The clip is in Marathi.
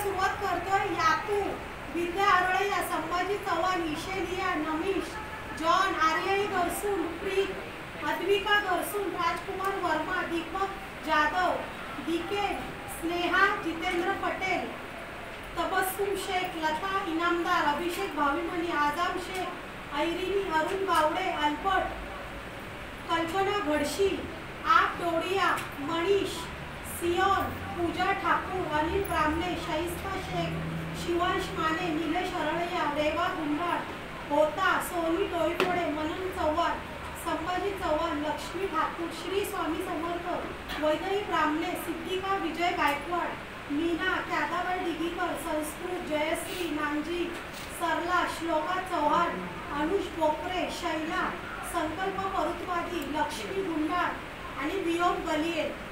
सुरुवात करतोय. यातू, विद्या आरळया, संभाजी चव्हाण, इशेलिया, नमिश, जॉन, आर्यई गरसून, प्रीत, अद्विका गरसून, राजकुमार वर्मा, दीपक जाधव, डीके, स्नेहा, जितेंद्र पटेल, तबस्सुम शेख, लता इनामदार, अभिषेक भाविमनी, आझम शेख, ऐरिनी, अरुण बावडे, अल्बर्ट, कल्पना घडशी, आप डोडिया, मनीष, सियोन, पूजा ठाकूर, अनिल ब्राह्मणे, शाइस्ता शेख, शिवांश माने, निलेश अरळया, रेवा गुंडाळ, होता, सोनी डोईफोडे, मनन चव्हाण, संभाजी चव्हाण, लक्ष्मी ठाकूर, श्री स्वामी समर्थ, वैदई ब्राह्मणे, सिद्धिका विजय गायकवाड, मीना, क्यादाबाई डिगीकर, संस्कृत, जयश्री नांजी, सरला, श्लोका चव्हाण, अनुष बोकरे, शैला, संकल्प परुतवादी, लक्ष्मी गुंडाळ आणि वियोग गलिये.